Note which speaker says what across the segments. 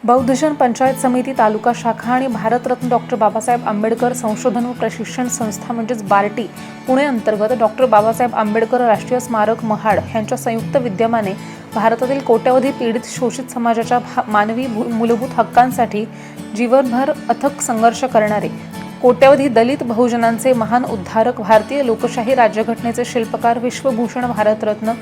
Speaker 1: बौद्धजन पंचायत समिती तालुका शाखा आणि भारतरत्न डॉक्टर बाबासाहेब आंबेडकर संशोधन व प्रशिक्षण संस्था म्हणजेच बार्टी पुणे अंतर्गत डॉक्टर बाबासाहेब आंबेडकर राष्ट्रीय स्मारक महाड यांच्या संयुक्त विद्यमाने भारतातील कोट्यावधी पीडित शोषित समाजाच्या मानवी मूलभूत हक्कांसाठी जीवनभर अथक संघर्ष करणारे कोट्यावधी दलित बहुजनांचे महान उद्धारक, भारतीय लोकशाही राज्यघटनेचे शिल्पकार, विश्वभूषण भारतरत्न,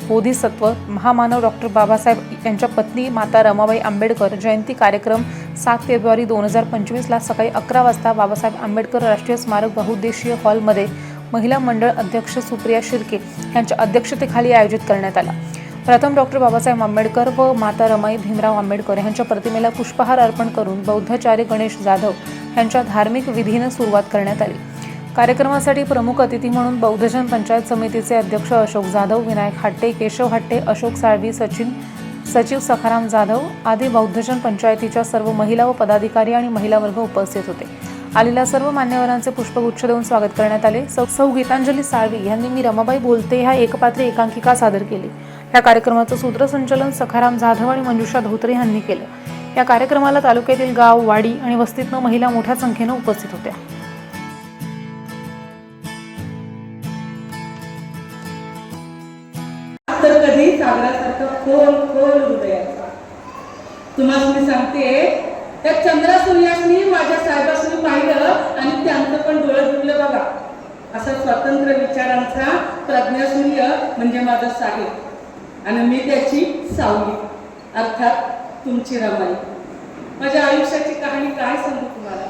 Speaker 1: बोधिसत्व, महामानव डॉक्टर बाबासाहेब यांच्या पत्नी माता रमाबाई आंबेडकर जयंती कार्यक्रम 7 फेब्रुवारी 2025 ला सकाळी 11 वाजता बाबासाहेब आंबेडकर राष्ट्रीय स्मारक बहुउद्देशीय हॉलमध्ये महिला मंडळ अध्यक्ष सुप्रिया शिर्के यांच्या अध्यक्षतेखाली आयोजित करण्यात आला। प्रथम डॉक्टर बाबासाहेब आंबेडकर व माता रमाई भीमराव आंबेडकर यांच्या प्रतिमेला पुष्पहार अर्पण करून बौद्धाचार्य गणेश जाधव यांच्या धार्मिक विधीने सुरुवात करण्यात आली। कार्यक्रमासाठी प्रमुख अतिथी म्हणून बौद्धजन पंचायत समितीचे अध्यक्ष अशोक जाधव, विनायक हाट्टे, केशव हाट्टे, अशोक साळवी, सचिव सखाराम जाधव आदी बौद्धजन पंचायतीच्या सर्व महिला व पदाधिकारी आणि महिला वर्ग उपस्थित होते। आलेल्या सर्व मान्यवरांचे पुष्पगुच्छ देऊन स्वागत करण्यात आले। सौ गीतांजली साळवी यांनी मी रमाबाई बोलते ह्या एकपात्री एकांकिका सादर केली। या कार्यक्रमाचं सूत्रसंचालन सखाराम जाधव आणि मंजुषा धोत्रे यांनी केलं। या कार्यक्रमाला तालुक्यातील गाव, वाडी आणि वस्तीतून महिला मोठ्या संख्येने उपस्थित होत्या।
Speaker 2: तर कधी सागरासारखं खोल हृदयाचा तुम्हाला मी सांगते, त्या चंद्रा सूर्यासनी माझ्या साहेबांनी पाहिलं आणि त्यांचं पण डोळे फुटले बघा। असा स्वतंत्र विचारांचा प्रज्ञासूर्य म्हणजे माझा साहेब आणि मी त्याची सावली, अर्थात तुमची रमाई। माझ्या आयुष्याची कहाणी काय सांगू तुम्हाला?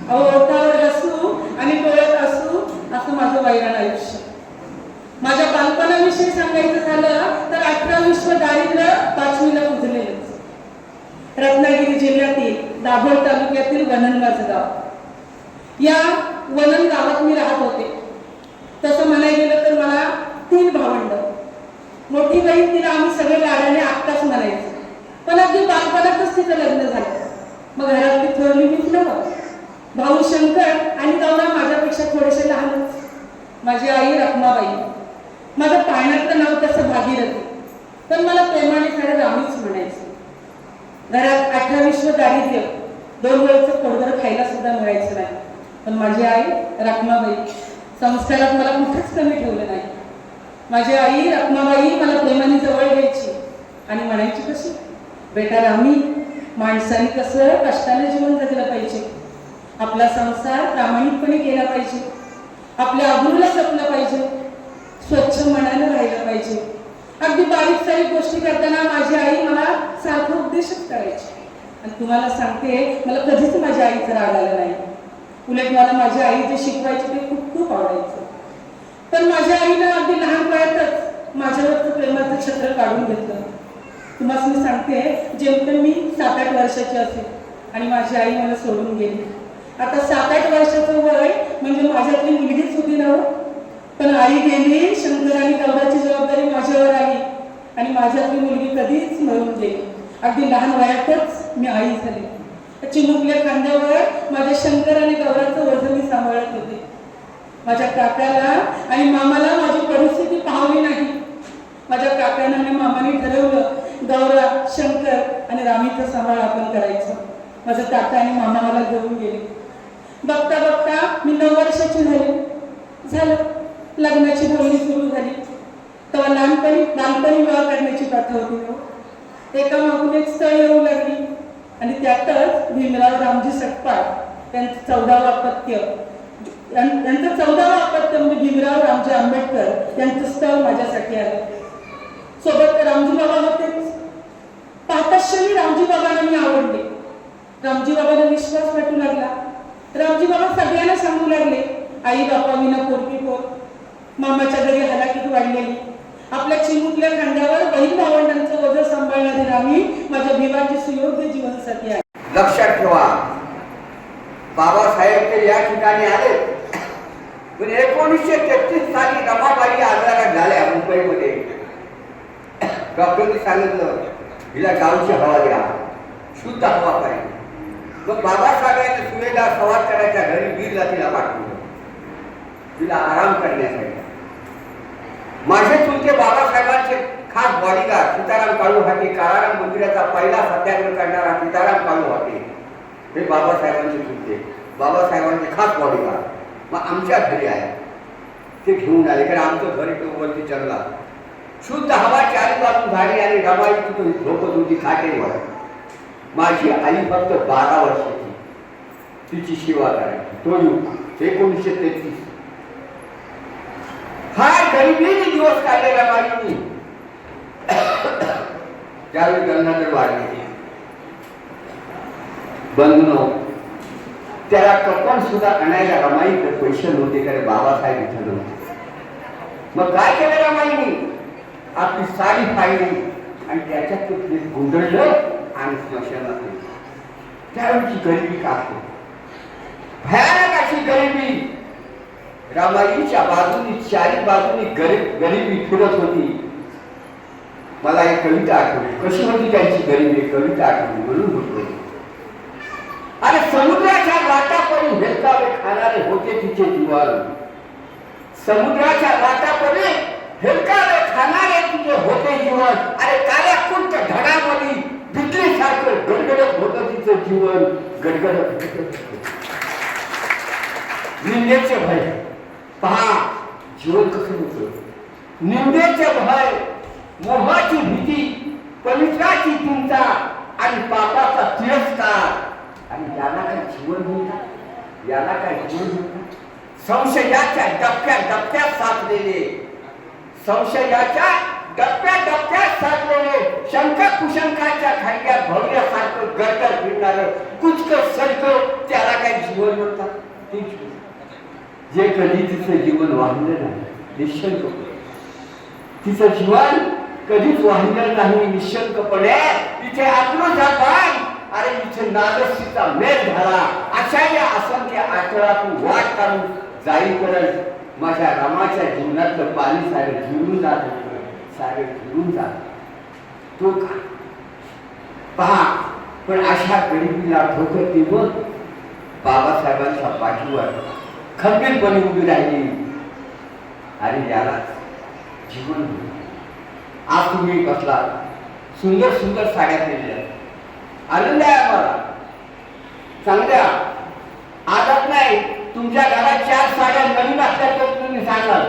Speaker 2: अहो, ओठावर हसू आणि डोळ्यात असू असं माझं वैराण आयुष्य। माझ्या बालपणाविषयी सांगायचं झालं तर 18 दारिद्र्य 5वीला उजलेलंच। रत्नागिरी जिल्ह्यातील दाभोळ तालुक्यातील वननगाज गाव, या वनन गावात मी राहत होते। तसं म्हणायला गेलं तर मला 3 भावंड, मोठी बहीण तिला आम्ही सगळे लाडाने आत्ताच म्हणायचो, पण अगदी बालपणातच तिचं लग्न झालं। मग घरातली थोरली मीच नव्हतं, भाऊ शंकर आणि गौरा माझ्यापेक्षा थोडेसे लहानच। माझी आई रखमाबाई, माझं पाळण्यातलं नाव तसं भागीरथी, पण मला प्रेमाने खरं रामीच म्हणायचं। घरात 18 दारिद्र्य, 2 वेळचं पोटभर खायला सुद्धा मिळायचं नाही, पण माझी आई रखमाबाई संस्कारात मला कुठेच कमी ठेवलं नाही। माझी आई रखमाबाई मला प्रेमाने जवळ घ्यायची आणि म्हणायची कशी, बेटा रामी, माणसाने कसं कष्टाने जीवन जगलं पाहिजे, आपला संसार प्रामाणिकपणे केला पाहिजे, आपल्या अब्रूला जपलं पाहिजे, स्वच्छ मनानं राहिलं पाहिजे। अगदी बारीक सारीक गोष्टी करताना माझी आई मला सारखं उपदेशच करायची आणि तुम्हाला सांगते, मला कधीच माझ्या आईचं राग आला नाही। उलट मला माझी आई जे शिकवायची ते खूप आवडायचं। पण माझ्या आईनं अगदी लहानपणातच माझ्यावरचं प्रेमाचं छत्र काढून घेतलं। तुम्हाला मी सांगते, जेमतेम मी 7-8 वर्षाची असेल आणि माझी आई मला सोडून गेली। आता 7-8 वर्षाचं वय म्हणजे माझ्यातली मुलगीच होती ना, पण आई गेली, शंकर आणि गौराची जबाबदारी माझ्यावर आली आणि माझ्यातली मुलगी कधीच मरून गेली। अगदी लहान वयातच मी आई झाली। चिमुकल्या खांद्यावर माझ्या शंकर आणि गौराचं वजन मी सांभाळत होते। माझ्या काकाला आणि मामाला माझी परिस्थिती पाहली नाही। माझ्या काकाने आणि मामाने ठरवलं, गौरा, शंकर आणि रामीचा सांभाळ आपण करायचं। माझं काका आणि मामा मला घेऊन गेले। बघता बघता मी 9 वर्षाची झालं, लग्नाची बोलणी सुरू झाली। तेव्हा लहानपणी विवाह करण्याची प्रथा होती। एका मागून एक स्थळ येऊ लागली आणि त्यातच भीमराव रामजी सकपाळ त्यांचं 14वं अपत्य म्हणजे भीमराव रामजी आंबेडकर यांचं स्थळ माझ्यासाठी आलं। सोबत रामजी बाबा होतेच। पाहता क्षणी रामजी बाबांना मी आवडले। रामजी बाबांना विश्वास वाटू लागला। रामजी बाबा सगळ्यांना सांगू लागले, आई बापा विना पोरगी पोर, मामाच्या घरी हलाखीत वाढलेली, आपल्या चिमुकल्या खांद्यावर बहीण भावंडांचं वजन सांभाळणारी रामी माझ्या भीमाची सुयोग्य जीवनसाथी आहे।
Speaker 3: लक्षात ठेवा, बाबासाहेब ते या ठिकाणी आले, पण 1933 साली रमाबाई आजारात झाल्या मुंबईमध्ये। डॉक्टरनी सांगितलं, हिला गावची हवा द्या, शुद्ध हवा पाहिजे। मग बाबासाहेबांनी सुवेदार सवारकरांच्या घरी वीरला तिला पाठवलं, तिला आराम करण्यासाठी। माझे चुलते बाबासाहेबांचे खास बॉडीगार्ड सीताराम काळू हाते, काळाराम मंदिराचा पहिला सत्याग्रह करणारा सीताराम काळू हाते हे बाबासाहेबांचे चुलते, बाबासाहेबांचे खास बॉडीगार्ड मग आमच्या घरी आहे. ते घेऊन आले कारण आमचं घर इकडे वरती जंगला, शुद्ध हवा चारी बाजू झाडी आणि रमाई तिथून झोपत होती खाटेवर. माझी आई फक्त 12 वर्षाची, तिची सेवा करायची. तो युग 1933. हा गरिबीने दिवस काढलेला माझी. त्यावेळी गंगाधर वाढले बंधनो, त्याला कपन सुद्धा आणायला रमाईकडे पैसे नव्हते कारण बाबासाहेब इथं नव्हते. मग काय केलं रमाईने? आपली साडी फाडली आणि त्याच्यात ते गुंडळलं आणि स्मशानात नेलं. त्यावेळीची गरिबी का असते, भयानक अशी गरिबी. रमाईच्या बाजूनी चारी बाजूनी गरिबी फिरत होती. मला एक कविता आठवली, कशी होती त्यांची गरिबी, कविता आठवली म्हणून होतो. अरे समुद्राच्या लाटापरी हेलकावे खाणारे होते तिचे जीवन, समुद्राच्या लाटापरी हेलकावे खाणारे तिचे होते जीवन. अरे काळ्या कुंट ढगामध्ये बिजलीसारखं गडगडत होतं तिचं जीवन, गडगडत. निंदेचे भय पहा जीवन कसं होतं. निंदेचे भय, मोहाची भीती, पवित्राची चिंता आणि पापाचा तिरस्कार. आणि याला काय जीवन होतं, याला काय जीवन होतं. संशयाच्या डबक्यात साचलेले, संशयाच्या डबक्यात साचलेले, शंका कुशंकाच्या खांड्यात भव्यासारखं गडगड फिरणारं कुचकं सडकं, त्याला काय जीवन म्हणतात. जे कधी तिचं जीवन वाहिलं नाही, निशंक तिचं जीवन कधीच वाहिलं नाही निशंकपणे. तिथे आपलं जापान, अरे इथे नागसीचा मेल झाला. अशा या असंख्य आठवड्यातून वाट काढून जाईपर्यंत माझ्या रामाच्या जीवनातलं पाणी सारे जिरून जात होतं, सारे जिरून जात. तो का पहा, पण अशा गरिबीला ठोकर देऊन बाबासाहेबांच्या पाठीवर खंबीरपणे उभी राहिली. आणि याला जीवन. आज तुम्ही बसला, सुंदर सुंदर साड्या केलेल्या, आनंद आहे आम्हाला. चांगल्या आदत नाही. तुमच्या घरात 4 साड्या नवीन असल्या तर तुम्ही सांगाल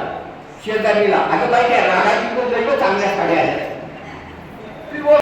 Speaker 3: शेजारीला, अगं बाई त्या रागाची पण चांगल्या साड्या आहेत.